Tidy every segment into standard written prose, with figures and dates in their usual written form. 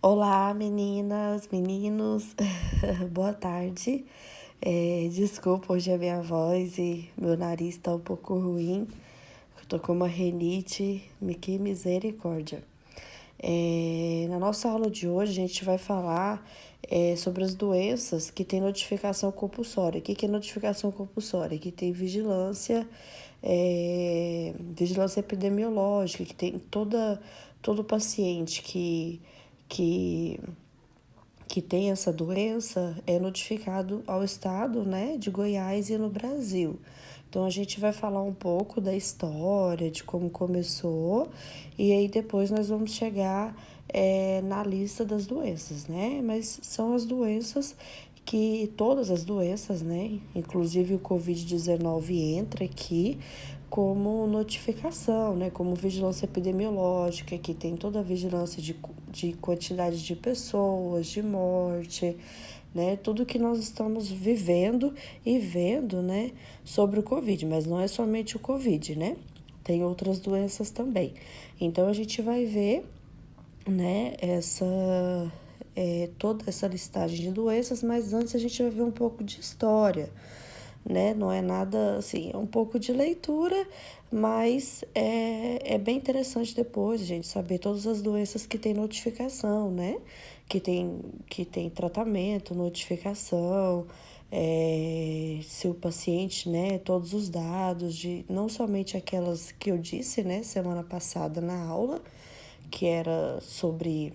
Olá, meninas, meninos, boa tarde. Desculpa, hoje a minha voz e meu nariz tá um pouco ruim. Eu tô com uma rinite, que misericórdia. Na nossa aula de hoje, a gente vai falar sobre as doenças que têm notificação compulsória. O que é notificação compulsória? Que tem vigilância epidemiológica, que tem todo paciente que, que tem essa doença é notificado ao estado, né, de Goiás e no Brasil. Então a gente vai falar um pouco da história, de como começou, e aí depois nós vamos chegar na lista das doenças, né? Mas são as doenças todas as doenças, né? Inclusive o Covid-19 entra aqui como notificação, né? Como vigilância epidemiológica, que tem toda a vigilância de quantidade de pessoas, de morte, né? Tudo que nós estamos vivendo e vendo, né? Sobre o Covid, mas não é somente o Covid, né? Tem outras doenças também. Então a gente vai ver, né? Toda essa listagem de doenças, mas antes a gente vai ver um pouco de história, né? Não é nada assim, é um pouco de leitura, mas é bem interessante depois a gente saber todas as doenças que tem notificação, né? Que tem tratamento, notificação, se o paciente, né? Todos os dados de não somente aquelas que eu disse, né? Semana passada na aula, que era sobre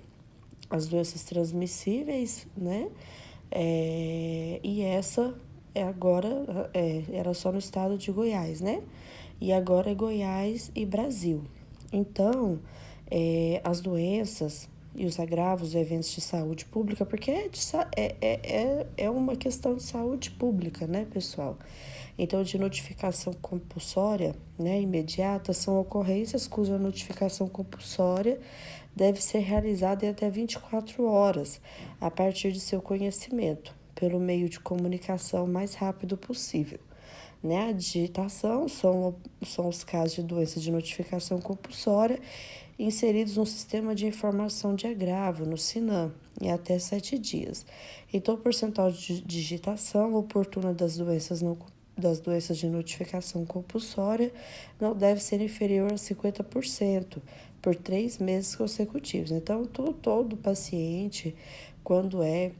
as doenças transmissíveis, né? E essa agora era só no estado de Goiás, né? E agora é Goiás e Brasil. Então, as doenças e os agravos, eventos de saúde pública, porque é uma questão de saúde pública, né, pessoal? Então, de notificação compulsória, né, imediata, são ocorrências cuja notificação compulsória deve ser realizada em até 24 horas, a partir de seu conhecimento, pelo meio de comunicação mais rápido possível. Né? A digitação são os casos de doença de notificação compulsória inseridos no Sistema de Informação de Agravo, no SINAM, em até 7 dias. Então, o percentual de digitação oportuna das doenças de notificação compulsória não deve ser inferior a 50% por 3 meses consecutivos. Então, todo paciente, quando é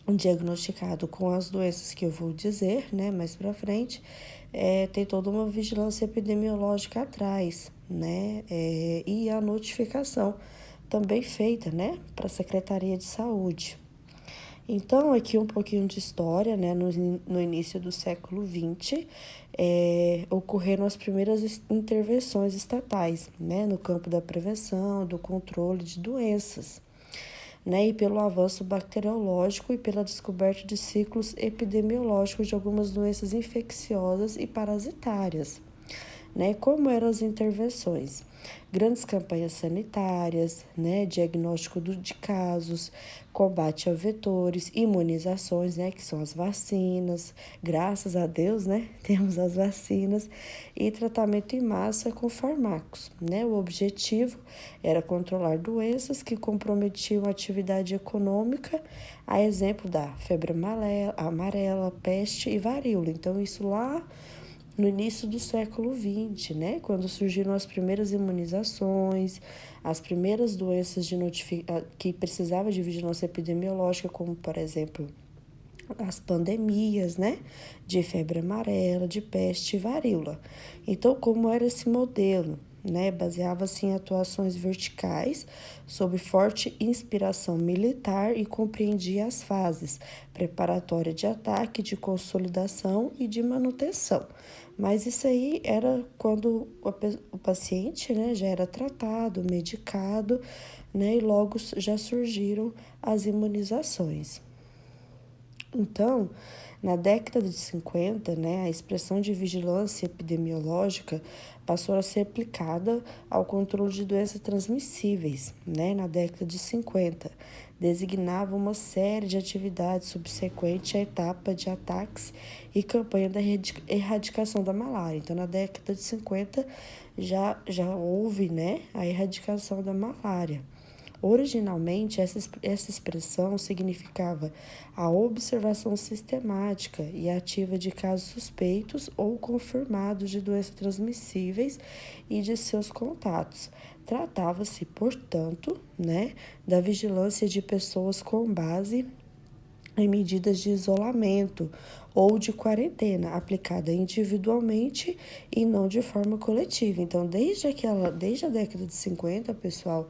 diagnosticado com as doenças que eu vou dizer, né, mais para frente, tem toda uma vigilância epidemiológica atrás, né, e a notificação também feita, né, para a Secretaria de Saúde. Então, aqui um pouquinho de história, né, no início do século XX, ocorreram as primeiras intervenções estatais, né, no campo da prevenção, do controle de doenças, né, e pelo avanço bacteriológico e pela descoberta de ciclos epidemiológicos de algumas doenças infecciosas e parasitárias. Né? Como eram as intervenções? Grandes campanhas sanitárias, né? Diagnóstico de casos, combate a vetores, imunizações, né? Que são as vacinas, graças a Deus, né? Temos as vacinas, e tratamento em massa com fármacos, né? O objetivo era controlar doenças que comprometiam a atividade econômica, a exemplo da febre amarela, peste e varíola. Então, isso lá no início do século XX, né, quando surgiram as primeiras imunizações, as primeiras doenças que precisavam de vigilância epidemiológica, como, por exemplo, as pandemias, né, de febre amarela, de peste e varíola. Então, como era esse modelo? Né, baseava-se em atuações verticais, sob forte inspiração militar e compreendia as fases preparatória de ataque, de consolidação e de manutenção. Mas isso aí era quando o paciente, né, já era tratado, medicado, né, e logo já surgiram as imunizações. Então, na década de 50, né, a expressão de vigilância epidemiológica passou a ser aplicada ao controle de doenças transmissíveis, né, na década de 50. Designava uma série de atividades subsequente à etapa de ataques e campanha da erradicação da malária. Então, na década de 50 já houve, né, a erradicação da malária. Originalmente, essa expressão significava a observação sistemática e ativa de casos suspeitos ou confirmados de doenças transmissíveis e de seus contatos. Tratava-se, portanto, né, da vigilância de pessoas com base em medidas de isolamento ou de quarentena, aplicada individualmente e não de forma coletiva. Então, desde a década de 50, pessoal,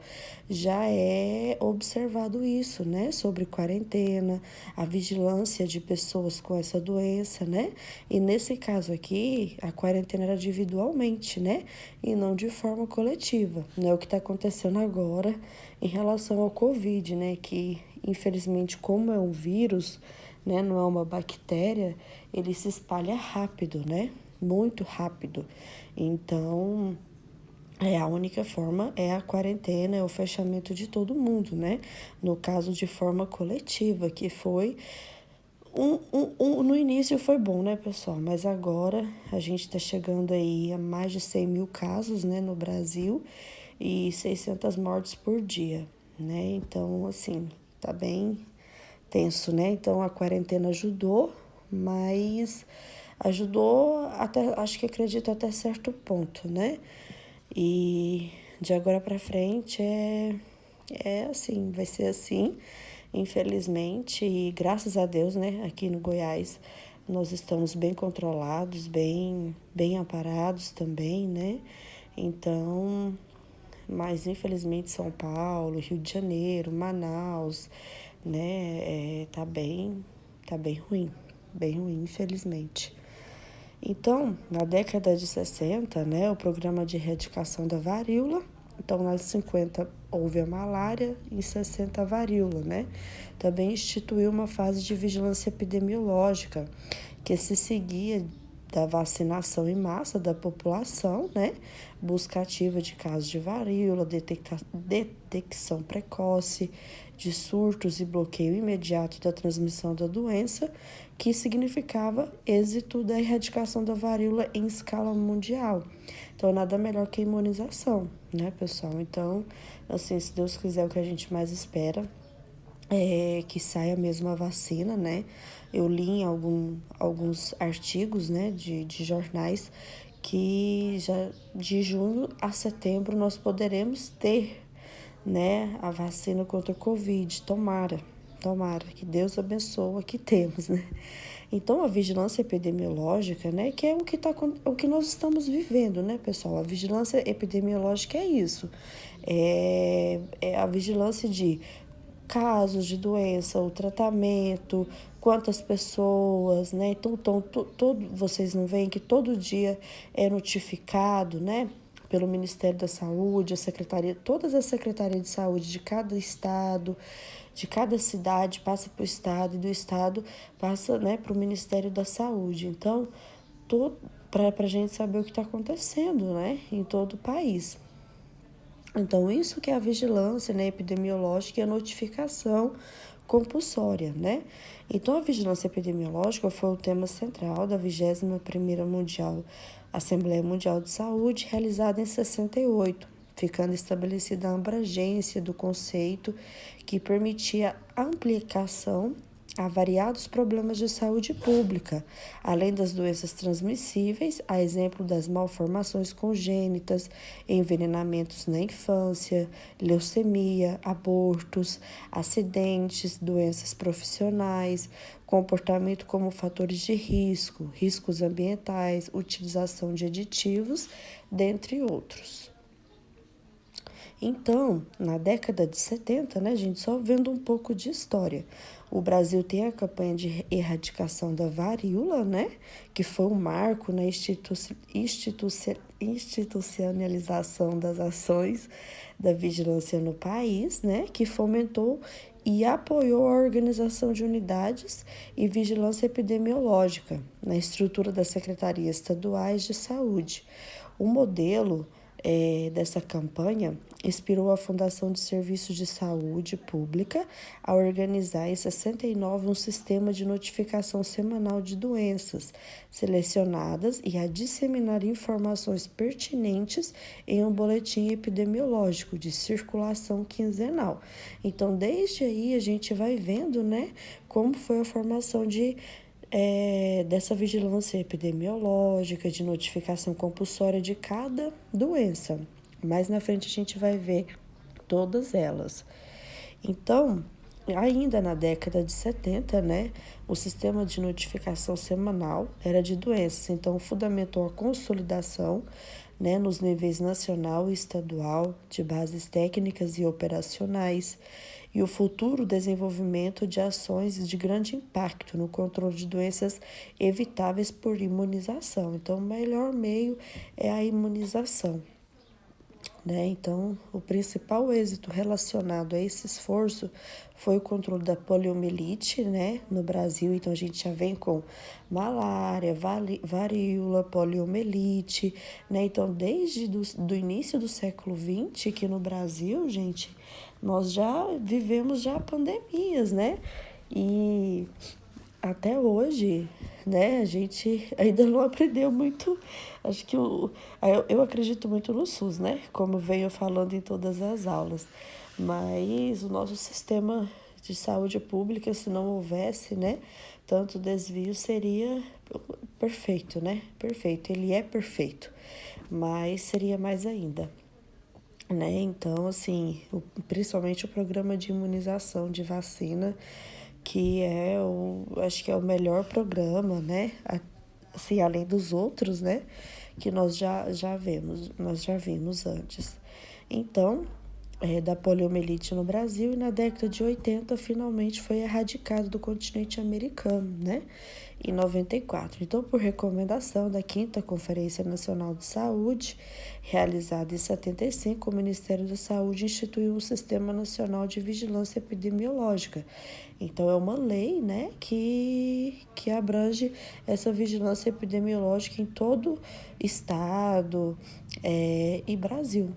já é observado isso, né? Sobre quarentena, a vigilância de pessoas com essa doença, né? E nesse caso aqui, a quarentena era individualmente, né? E não de forma coletiva, né? O que está acontecendo agora em relação ao Covid, né? Que, infelizmente, como é um vírus, né, não é uma bactéria, ele se espalha rápido, né? Muito rápido. Então, a única forma é a quarentena, é o fechamento de todo mundo, né? No caso de forma coletiva, que foi no início foi bom, né, pessoal? Mas agora a gente está chegando aí a mais de 100 mil casos, né, no Brasil e 600 mortes por dia, né? Então, assim, tá bem tenso, né? Então a quarentena ajudou, mas ajudou até, acho que acredito até certo ponto, né? E de agora para frente é assim, vai ser assim, infelizmente, e graças a Deus, né, aqui no Goiás nós estamos bem controlados, bem amparados também, né? Então, mas infelizmente São Paulo, Rio de Janeiro, Manaus, né, tá bem ruim, infelizmente. Então, na década de 60, né, o programa de erradicação da varíola, então nas 50 houve a malária, em 60 a varíola, né? Também instituiu uma fase de vigilância epidemiológica, que se seguia da vacinação em massa da população, né? Busca ativa de casos de varíola, detecção precoce de surtos e bloqueio imediato da transmissão da doença, que significava êxito da erradicação da varíola em escala mundial. Então, nada melhor que a imunização, né, pessoal? Então, assim, se Deus quiser, o que a gente mais espera é que saia mesmo a vacina, né? Eu li em alguns artigos, né, de jornais que já de junho a setembro nós poderemos ter, né, a vacina contra o Covid. Tomara, que Deus abençoe, que temos, né? Então, a vigilância epidemiológica, né, que é o que nós estamos vivendo, né, pessoal? A vigilância epidemiológica é isso. É a vigilância de casos de doença, o tratamento, quantas pessoas, né? Então, vocês não veem que todo dia é notificado, né? Pelo Ministério da Saúde, todas as secretarias de saúde de cada estado, de cada cidade passa para o estado e do estado passa, né, para o Ministério da Saúde. Então, para a gente saber o que está acontecendo, né, em todo o país. Então, isso que é a vigilância, né, epidemiológica e a notificação compulsória, né? Então, a vigilância epidemiológica foi o tema central da 21ª Assembleia Mundial de Saúde, realizada em 68, ficando estabelecida a abrangência do conceito que permitia a aplicação a variados problemas de saúde pública, além das doenças transmissíveis, a exemplo das malformações congênitas, envenenamentos na infância, leucemia, abortos, acidentes, doenças profissionais, comportamento como fatores de risco, riscos ambientais, utilização de aditivos, dentre outros. Então, na década de 70, né, gente, só vendo um pouco de história, o Brasil tem a campanha de erradicação da varíola, né, que foi um marco na institucionalização das ações da vigilância no país, né, que fomentou e apoiou a organização de unidades e vigilância epidemiológica na estrutura das secretarias estaduais de saúde. O modelo dessa campanha inspirou a Fundação de Serviços de Saúde Pública a organizar em 69 um sistema de notificação semanal de doenças selecionadas e a disseminar informações pertinentes em um boletim epidemiológico de circulação quinzenal. Então, desde aí a gente vai vendo, né, como foi a formação dessa vigilância epidemiológica, de notificação compulsória de cada doença. Mais na frente a gente vai ver todas elas. Então, ainda na década de 70, né, o sistema de notificação semanal era de doenças, então fundamentou a consolidação, né, nos níveis nacional e estadual de bases técnicas e operacionais e o futuro desenvolvimento de ações de grande impacto no controle de doenças evitáveis por imunização. Então, o melhor meio é a imunização. Né? Então, o principal êxito relacionado a esse esforço foi o controle da poliomielite, né, no Brasil. Então, a gente já vem com malária, varíola, poliomielite, né? Então, desde do início do século XX, que no Brasil, gente, nós já vivemos já pandemias, né? E até hoje, né, a gente ainda não aprendeu muito. Acho que eu acredito muito no SUS, né, como venho falando em todas as aulas. Mas o nosso sistema de saúde pública, se não houvesse, né, tanto desvio, seria perfeito, né? Perfeito. Ele é perfeito, mas seria mais ainda. Né? Então, assim, principalmente o programa de imunização de vacina, que acho que é o melhor programa, né? Assim, além dos outros, né? Que nós já vimos antes. Então, da poliomielite no Brasil, e na década de 80 finalmente foi erradicado do continente americano, né? Em 94. Então, por recomendação da 5ª Conferência Nacional de Saúde, realizada em 75, o Ministério da Saúde instituiu um Sistema Nacional de Vigilância Epidemiológica. Então, é uma lei, né, que abrange essa vigilância epidemiológica em todo estado e Brasil.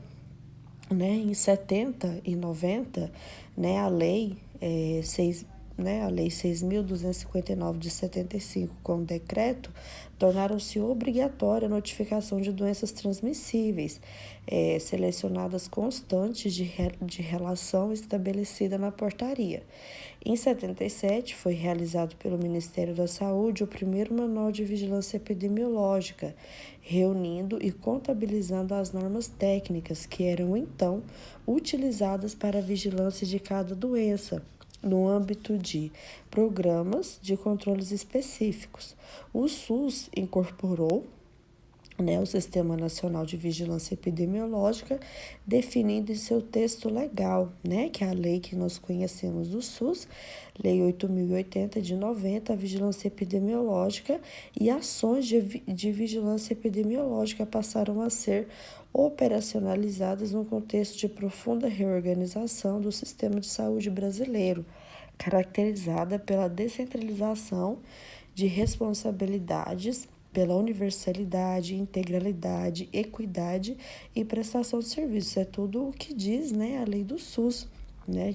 Né, em 70 e 90, né, a lei 6.259 de 75, com o decreto, tornaram-se obrigatória a notificação de doenças transmissíveis, selecionadas constantes de relação estabelecida na portaria. Em 77, foi realizado pelo Ministério da Saúde o primeiro Manual de Vigilância Epidemiológica, reunindo e contabilizando as normas técnicas que eram então utilizadas para a vigilância de cada doença, no âmbito de programas de controles específicos. O SUS incorporou, né, o Sistema Nacional de Vigilância Epidemiológica, definindo em seu texto legal, né, que é a lei que nós conhecemos do SUS, Lei 8.080 de 90, a vigilância epidemiológica, e ações de vigilância epidemiológica passaram a ser operacionalizadas no contexto de profunda reorganização do sistema de saúde brasileiro, caracterizada pela descentralização de responsabilidades, pela universalidade, integralidade, equidade e prestação de serviços. É tudo o que diz, né, a lei do SUS, né,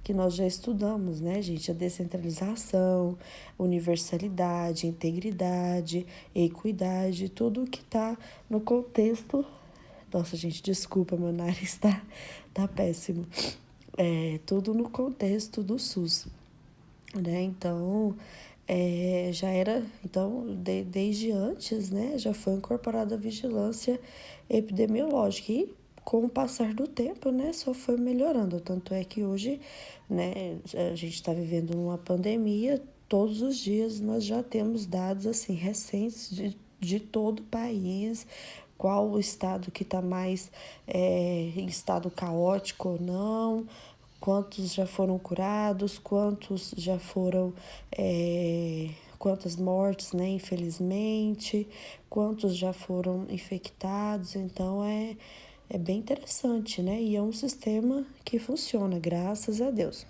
que nós já estudamos, né, gente, a descentralização, universalidade, integridade, equidade, tudo que está no contexto. Nossa, gente, desculpa, meu nariz tá péssimo. Tudo no contexto do SUS, né? Então, já era, então, desde antes, né, já foi incorporada a vigilância epidemiológica e com o passar do tempo, né, só foi melhorando. Tanto é que hoje, né, a gente está vivendo uma pandemia, todos os dias nós já temos dados, assim, recentes de todo o país, qual o estado que está mais em estado caótico ou não, quantos já foram curados, quantos já foram, quantas mortes, né, infelizmente, quantos já foram infectados. Então, é bem interessante, né, e é um sistema que funciona, graças a Deus.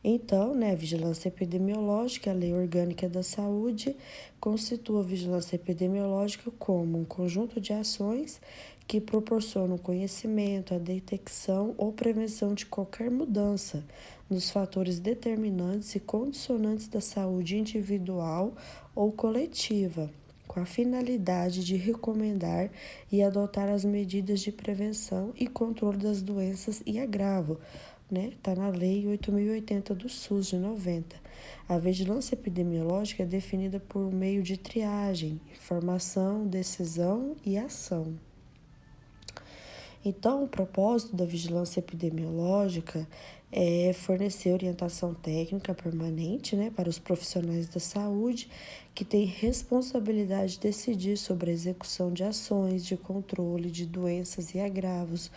Então, né, a vigilância epidemiológica, a Lei Orgânica da Saúde, constitua a vigilância epidemiológica como um conjunto de ações que proporcionam conhecimento, a detecção ou prevenção de qualquer mudança nos fatores determinantes e condicionantes da saúde individual ou coletiva, com a finalidade de recomendar e adotar as medidas de prevenção e controle das doenças e agravo, né? Está na Lei 8.080 do SUS de 90. A vigilância epidemiológica é definida por meio de triagem, informação, decisão e ação. Então, o propósito da vigilância epidemiológica é fornecer orientação técnica permanente, né, para os profissionais da saúde que têm responsabilidade de decidir sobre a execução de ações de controle de doenças e agravos,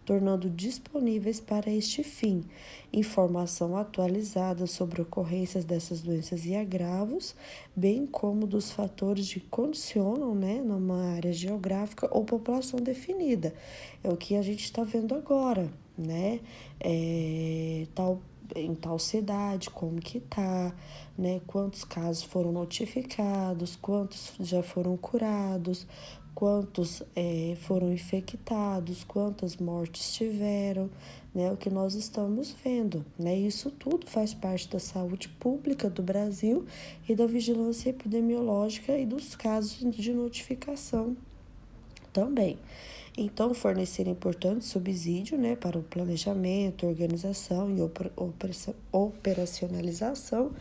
tornando disponíveis para este fim informação atualizada sobre ocorrências dessas doenças e agravos, bem como dos fatores que condicionam, né, numa área geográfica ou população definida. É o que a gente está vendo agora, né? Em tal cidade, como que tá, né? Quantos casos foram notificados, quantos já foram curados, quantos foram infectados, quantas mortes tiveram, né? O que nós estamos vendo, né? Isso tudo faz parte da saúde pública do Brasil e da vigilância epidemiológica e dos casos de notificação também. Então, fornecer importante subsídio, né, para o planejamento, organização e operacionalização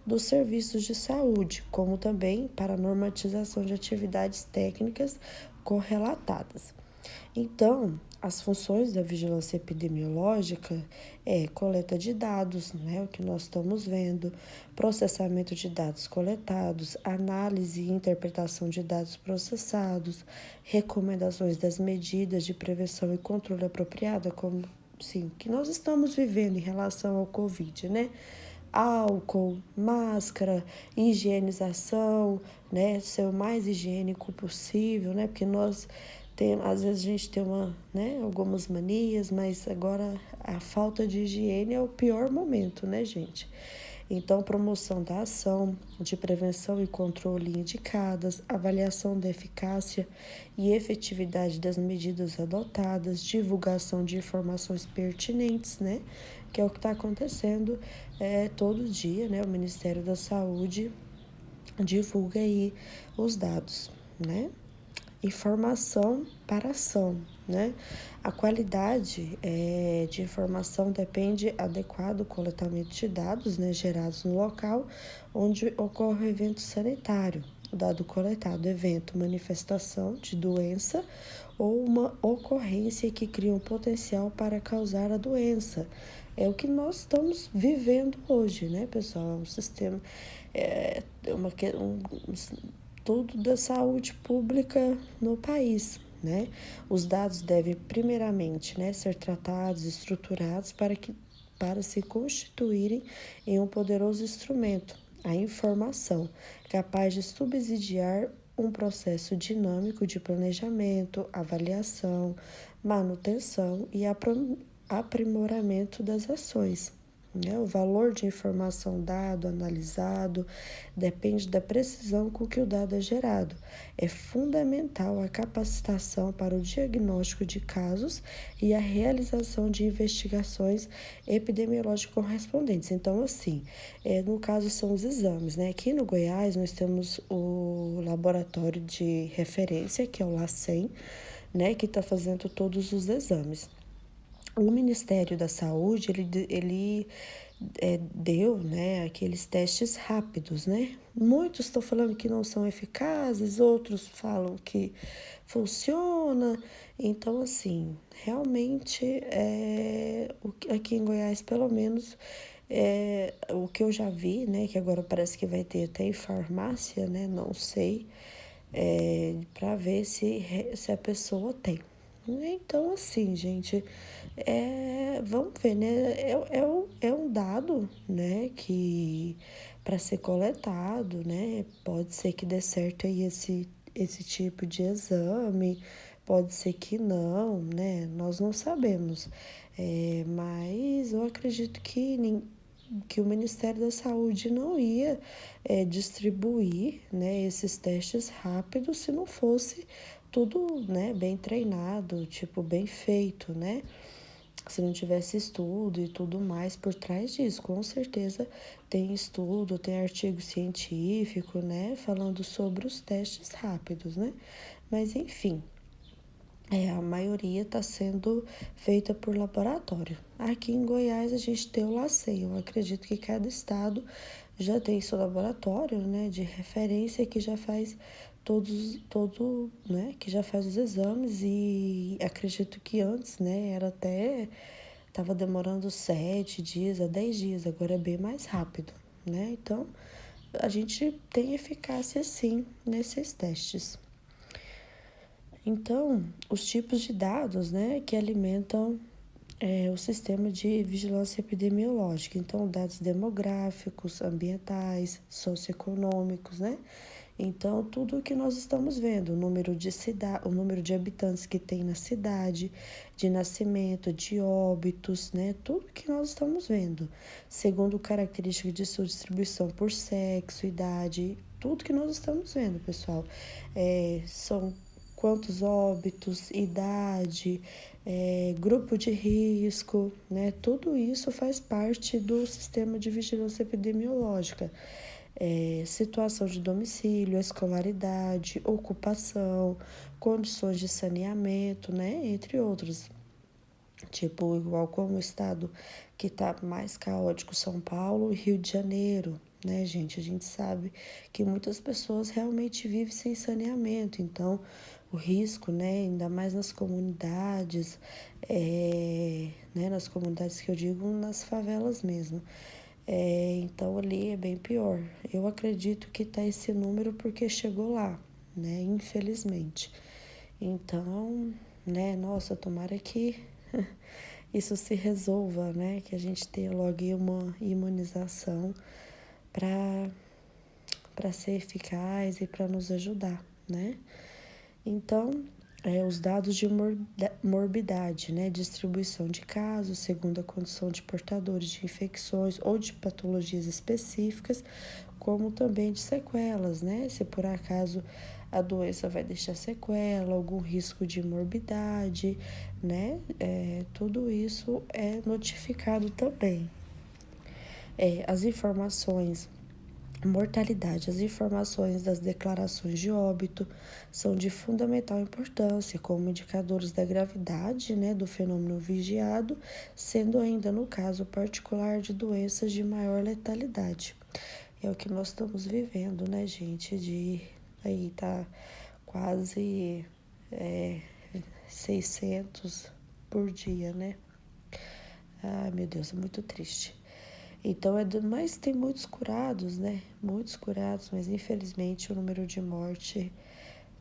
dos serviços de saúde, como também para a normatização de atividades técnicas correlatadas. Então, as funções da vigilância epidemiológica é coleta de dados, né, o que nós estamos vendo, processamento de dados coletados, análise e interpretação de dados processados, recomendações das medidas de prevenção e controle apropriada, como sim, que nós estamos vivendo em relação ao Covid, né? Álcool, máscara, higienização, né? Ser o mais higiênico possível, né? Porque às vezes a gente tem algumas manias, mas agora a falta de higiene é o pior momento, né, gente? Então, promoção da ação de prevenção e controle indicadas, avaliação da eficácia e efetividade das medidas adotadas, divulgação de informações pertinentes, né? Que é o que está acontecendo todo dia, né? O Ministério da Saúde divulga aí os dados, né? Informação para ação, né? A qualidade de informação depende do adequado coletamento de dados, né, gerados no local onde ocorre o evento sanitário. O dado coletado, evento, manifestação de doença ou uma ocorrência que cria um potencial para causar a doença. É o que nós estamos vivendo hoje, né, pessoal? É um sistema, tudo da saúde pública no país, né? Os dados devem primeiramente, né, ser tratados, estruturados para se constituírem em um poderoso instrumento, a informação, capaz de subsidiar um processo dinâmico de planejamento, avaliação, manutenção e aprimoramento das ações. Né? O valor de informação dado, analisado, depende da precisão com que o dado é gerado. É fundamental a capacitação para o diagnóstico de casos e a realização de investigações epidemiológicas correspondentes. Então, assim, no caso são os exames, né? Aqui no Goiás nós temos o laboratório de referência, que é o LACEN, né? Que está fazendo todos os exames. O Ministério da Saúde, ele deu, né, aqueles testes rápidos, né? Muitos estão falando que não são eficazes, outros falam que funciona. Então, assim, realmente, aqui em Goiás, pelo menos, o que eu já vi, né, que agora parece que vai ter até em farmácia, né, não sei, para ver se a pessoa tem. Então, assim, gente, vamos ver, né? É um dado, né, que para ser coletado, né? Pode ser que dê certo aí esse tipo de exame, pode ser que não, né? Nós não sabemos. Mas eu acredito que que o Ministério da Saúde não ia distribuir, né, esses testes rápidos se não fosse tudo, né, bem treinado, tipo, bem feito, né? Se não tivesse estudo e tudo mais por trás disso. Com certeza tem estudo, tem artigo científico, né, falando sobre os testes rápidos, né? Mas enfim, a maioria está sendo feita por laboratório. Aqui em Goiás a gente tem o LACEN. Eu acredito que cada estado já tem seu laboratório, né, de referência que já faz né, que já faz os exames e acredito que antes, né, era até estava demorando 7 dias a 10 dias, agora é bem mais rápido, né? Então a gente tem eficácia sim nesses testes. Então, os tipos de dados, né, que alimentam o sistema de vigilância epidemiológica. Então, dados demográficos, ambientais, socioeconômicos, né? Então, tudo o que nós estamos vendo, o número de habitantes que tem na cidade, de nascimento, de óbitos, né? Tudo que nós estamos vendo, segundo características de sua distribuição por sexo, idade, tudo que nós estamos vendo, pessoal, são quantos óbitos, idade, grupo de risco, né? Tudo isso faz parte do sistema de vigilância epidemiológica. Situação de domicílio, escolaridade, ocupação, condições de saneamento, né? Entre outros. Tipo, igual como o estado que está mais caótico, São Paulo e Rio de Janeiro, né, gente? A gente sabe que muitas pessoas realmente vivem sem saneamento, então o risco, né, ainda mais nas comunidades, né, nas comunidades que eu digo, nas favelas mesmo. Então ali é bem pior. Eu acredito que tá esse número porque chegou lá, né? Infelizmente. Então, né, nossa, tomara que isso se resolva, né? Que a gente tenha logo uma imunização para ser eficaz e para nos ajudar, né? Então, os dados de morbidade, né? Distribuição de casos segundo a condição de portadores de infecções ou de patologias específicas, como também de sequelas, né? Se por acaso a doença vai deixar sequela, algum risco de morbidade, né? Tudo isso é notificado também. As informações mortalidade. As informações das declarações de óbito são de fundamental importância como indicadores da gravidade, né, do fenômeno vigiado, sendo ainda no caso particular de doenças de maior letalidade. É o que nós estamos vivendo, né, gente? Aí tá quase 600 por dia, né? Ai, meu Deus, é muito triste. Então, mas tem muitos curados, né? Muitos curados, mas infelizmente o número de morte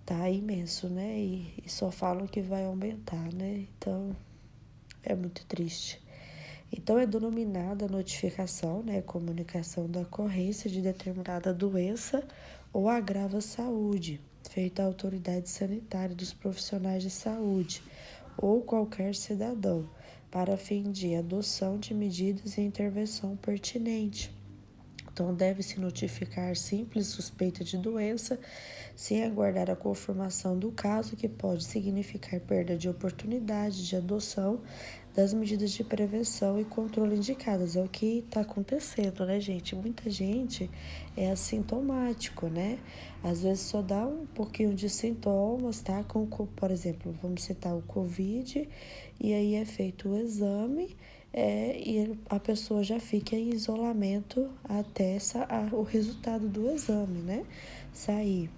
tá imenso, né? E só falam que vai aumentar, né? Então, é muito triste. Então, é denominada a notificação, né? Comunicação da ocorrência de determinada doença ou agrava a saúde, feita à autoridade sanitária dos profissionais de saúde ou qualquer cidadão, para fim de adoção de medidas e intervenção pertinente. Então, deve-se notificar simples suspeita de doença, sem aguardar a confirmação do caso, que pode significar perda de oportunidade de adoção das medidas de prevenção e controle indicadas. É o que está acontecendo, né, gente? Muita gente é assintomático, né? Às vezes só dá um pouquinho de sintomas, tá? Por exemplo, vamos citar o Covid, e aí é feito o exame, e a pessoa já fica em isolamento até o resultado do exame, né? Sair.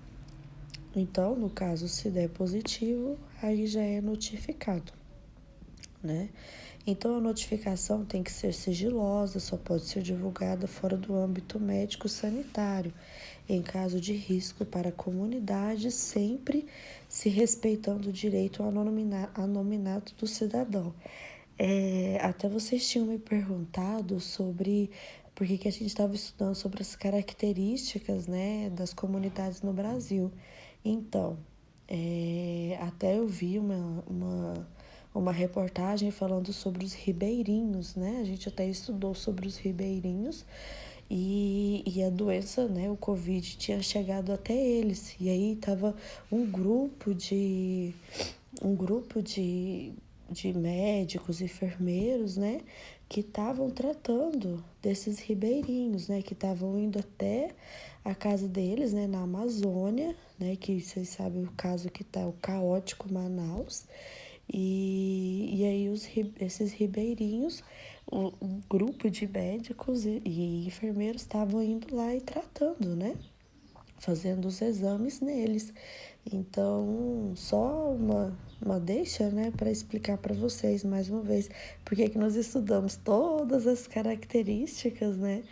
Então, no caso, se der positivo, aí já é notificado, né? Então, a notificação tem que ser sigilosa, só pode ser divulgada fora do âmbito médico-sanitário, em caso de risco para a comunidade, sempre se respeitando o direito ao anonimato do cidadão. Até vocês tinham me perguntado sobre por que a gente estava estudando sobre as características, né, das comunidades no Brasil. Então, até eu vi uma reportagem falando sobre os ribeirinhos, né? A gente até estudou sobre os ribeirinhos e a doença, né? O Covid tinha chegado até eles. E aí tava um grupo de um grupo de médicos, enfermeiros, né, que estavam tratando desses ribeirinhos, né, que estavam indo até a casa deles, né, na Amazônia, né, que vocês sabem o caso que tá o caótico Manaus, e aí esses ribeirinhos, um grupo de médicos e enfermeiros estavam indo lá e tratando, né, fazendo os exames neles. Então, só uma deixa, né, para explicar para vocês mais uma vez porque que nós estudamos todas as características, né,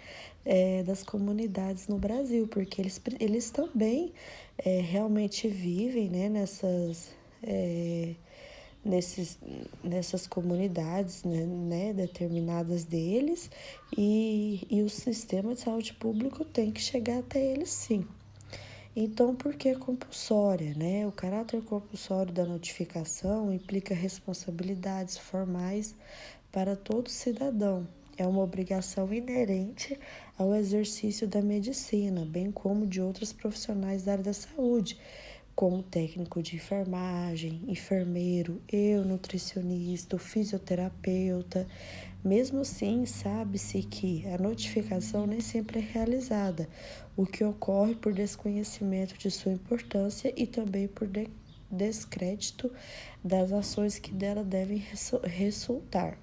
das comunidades no Brasil, porque eles também realmente vivem, né, é, nesses, nessas comunidades, né, determinadas deles, e o sistema de saúde público tem que chegar até eles sim. Então, por que compulsória, né? O caráter compulsório da notificação implica responsabilidades formais para todo cidadão. É uma obrigação inerente ao exercício da medicina, bem como de outros profissionais da área da saúde, como técnico de enfermagem, enfermeiro, eu, nutricionista, fisioterapeuta. Mesmo assim, sabe-se que a notificação nem sempre é realizada, o que ocorre por desconhecimento de sua importância e também por descrédito das ações que dela devem resultar.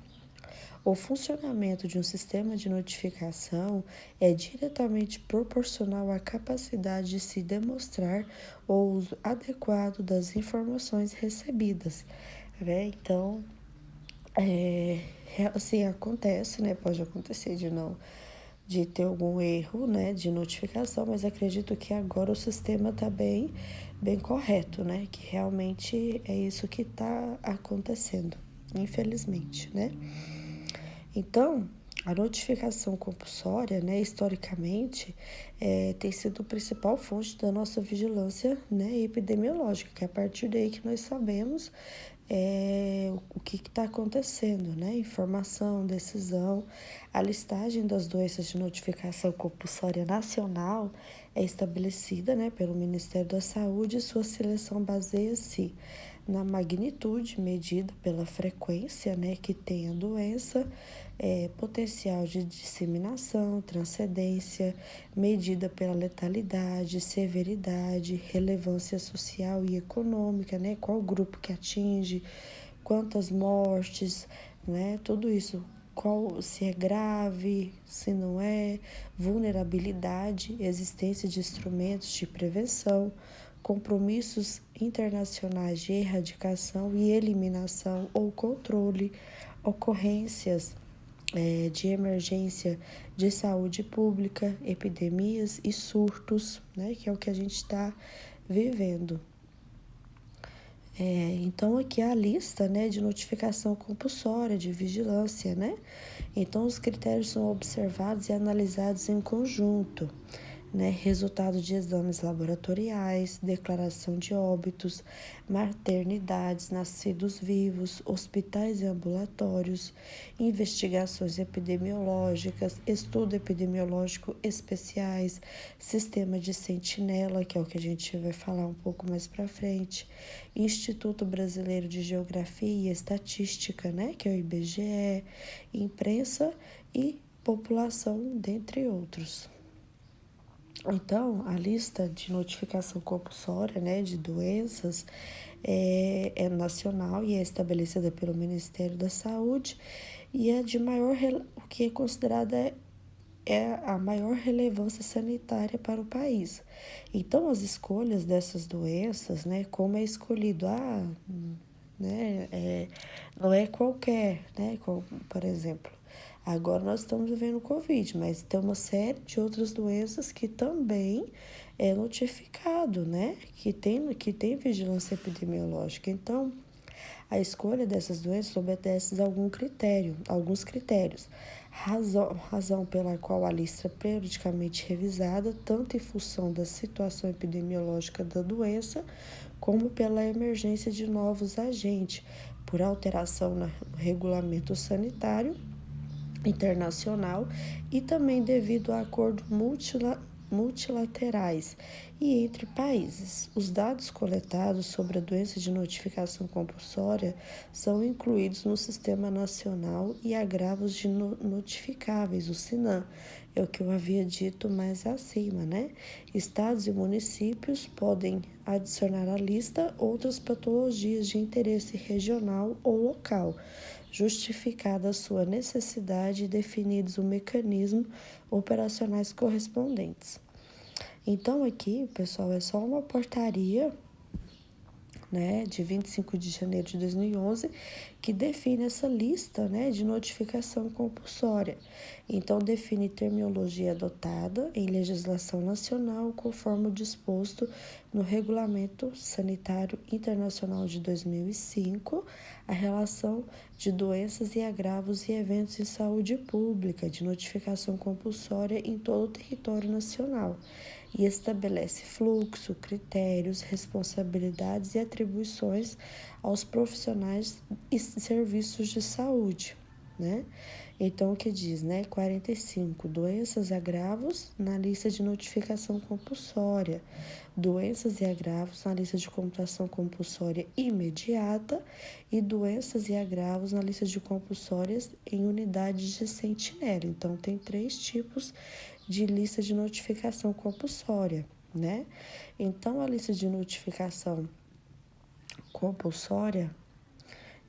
O funcionamento de um sistema de notificação é diretamente proporcional à capacidade de se demonstrar o uso adequado das informações recebidas, né? Então, assim, acontece, né? Pode acontecer de ter algum erro, né, de notificação, mas acredito que agora o sistema está bem correto, né? Que realmente é isso que está acontecendo, infelizmente, né? Então, a notificação compulsória, né, historicamente, tem sido a principal fonte da nossa vigilância, né, epidemiológica, que é a partir daí que nós sabemos o que está acontecendo, né? Informação, decisão. A listagem das doenças de notificação compulsória nacional é estabelecida, né, pelo Ministério da Saúde e sua seleção baseia-se na magnitude medida pela frequência, né, que tem a doença, potencial de disseminação, transcendência, medida pela letalidade, severidade, relevância social e econômica, né, qual grupo que atinge, quantas mortes, né, tudo isso. Qual, se é grave, se não é, vulnerabilidade, existência de instrumentos de prevenção, compromissos internacionais de erradicação e eliminação ou controle, ocorrências de emergência de saúde pública, epidemias e surtos, né, que é o que a gente está vivendo. Então, aqui é a lista, né, de notificação compulsória, de vigilância, né? Então, os critérios são observados e analisados em conjunto, né? Resultado de exames laboratoriais, declaração de óbitos, maternidades, nascidos vivos, hospitais e ambulatórios, investigações epidemiológicas, estudo epidemiológico especiais, sistema de sentinela, que é o que a gente vai falar um pouco mais para frente, Instituto Brasileiro de Geografia e Estatística, né, que é o IBGE, imprensa e população, dentre outros. Então, a lista de notificação compulsória, né, de doenças é nacional e é estabelecida pelo Ministério da Saúde e é de maior, o que é considerada é a maior relevância sanitária para o país. Então, as escolhas dessas doenças, né, como é escolhido, né, não é qualquer, né, por exemplo, agora nós estamos vivendo o Covid, mas tem uma série de outras doenças que também é notificado, né, que tem vigilância epidemiológica. Então, a escolha dessas doenças obedece a alguns critérios. Razão pela qual a lista é periodicamente revisada, tanto em função da situação epidemiológica da doença, como pela emergência de novos agentes, por alteração no regulamento sanitário internacional e também devido a acordos multilaterais e entre países. Os dados coletados sobre a doença de notificação compulsória são incluídos no Sistema Nacional e Agravos de Notificáveis, o SINAM. É o que eu havia dito mais acima, né? Estados e municípios podem adicionar à lista outras patologias de interesse regional ou local, justificada a sua necessidade e definidos o mecanismo operacionais correspondentes. Então aqui, pessoal, é só uma portaria, né, de 25 de janeiro de 2011, que define essa lista, né, de notificação compulsória. Então, define terminologia adotada em legislação nacional, conforme o disposto no Regulamento Sanitário Internacional de 2005, a relação de doenças e agravos e eventos em saúde pública de notificação compulsória em todo o território nacional, e estabelece fluxo, critérios, responsabilidades e atribuições aos profissionais e serviços de saúde, né? Então, o que diz, né? 45, doenças e agravos na lista de notificação compulsória, doenças e agravos na lista de computação compulsória imediata e doenças e agravos na lista de compulsórias em unidades de sentinela. Então, tem 3 tipos de lista de notificação compulsória, né? Então, a lista de notificação compulsória,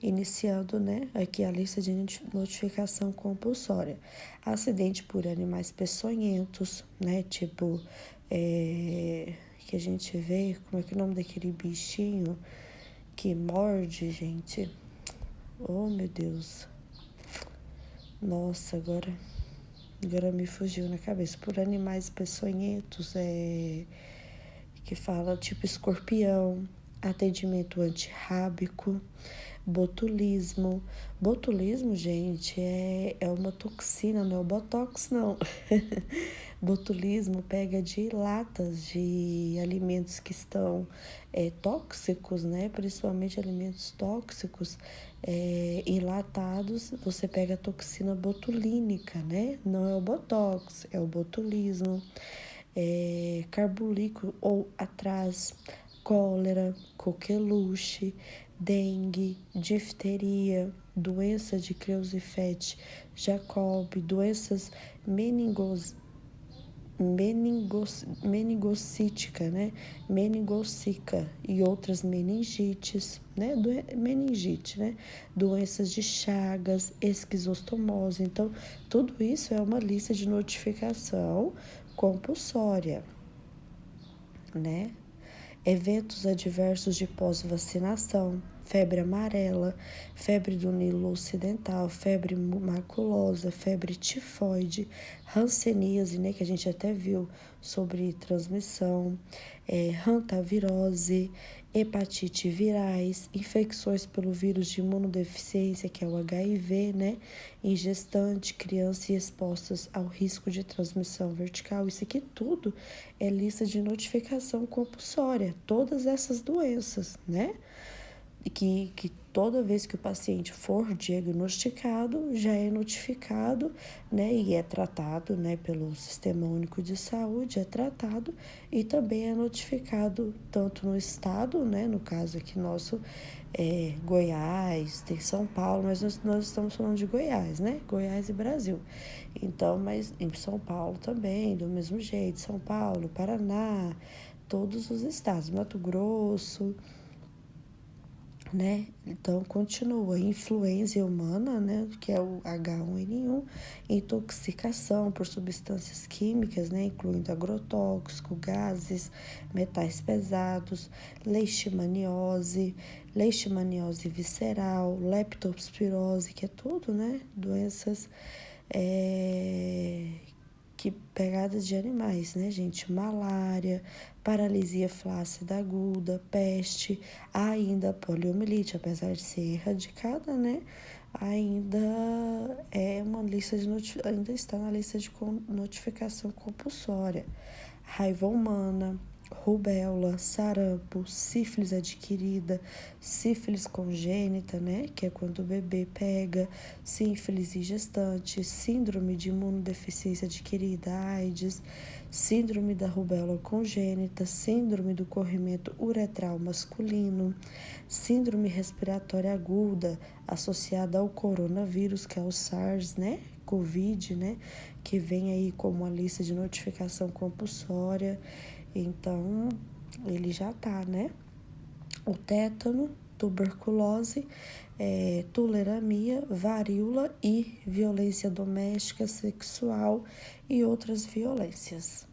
iniciando, né, aqui a lista de notificação compulsória. Acidente por animais peçonhentos, né, tipo, que a gente vê, como é que é o nome daquele bichinho que morde, gente? Oh, meu Deus. Nossa, agora me fugiu na cabeça. Por animais peçonhentos, que fala tipo escorpião, atendimento antirrábico, botulismo. Botulismo, gente, é uma toxina, não é o botox, não. Botulismo pega de latas de alimentos que estão tóxicos, né? Principalmente alimentos tóxicos enlatados. Você pega a toxina botulínica, né? Não é o botox, é o botulismo. Carbulíqueo ou atrás, cólera, coqueluche, dengue, difteria, doença de Creutzfeldt-Jakob, doenças meningocítica, né? Meningocica e outras meningites, né? Meningite, né? Doenças de Chagas, esquizostomose. Então, tudo isso é uma lista de notificação compulsória, né? Eventos adversos de pós-vacinação, febre amarela, febre do Nilo Ocidental, febre maculosa, febre tifoide, hanseníase, né, que a gente até viu sobre transmissão, hantavirose, hepatite virais, infecções pelo vírus de imunodeficiência, que é o HIV, né, em gestante, criança e expostas ao risco de transmissão vertical. Isso aqui tudo é lista de notificação compulsória, todas essas doenças, né? Que toda vez que o paciente for diagnosticado, já é notificado, né, e é tratado, né, pelo Sistema Único de Saúde, é tratado e também é notificado tanto no estado, né, no caso aqui nosso, Goiás, tem São Paulo, mas nós estamos falando de Goiás, né, Goiás e Brasil. Então, mas em São Paulo também, do mesmo jeito, São Paulo, Paraná, todos os estados, Mato Grosso, né? Então, continua influenza humana, né? Que é o H1N1, intoxicação por substâncias químicas, né? Incluindo agrotóxico, gases, metais pesados, leishmaniose visceral, leptospirose, que é tudo, né? Doenças que pegadas de animais, né, gente? Malária, paralisia flácida aguda, peste, ainda poliomielite, apesar de ser erradicada, né? Ainda é uma lista de ainda está na lista de notificação compulsória. Raiva humana, rubéola, sarampo, sífilis adquirida, sífilis congênita, né, que é quando o bebê pega, sífilis em gestante, síndrome de imunodeficiência adquirida, AIDS, síndrome da rubéola congênita, síndrome do corrimento uretral masculino, síndrome respiratória aguda associada ao coronavírus, que é o SARS, né, COVID, né, que vem aí como uma lista de notificação compulsória. Então, ele já tá, né? O tétano, tuberculose, tuleramia, varíola e violência doméstica, sexual e outras violências.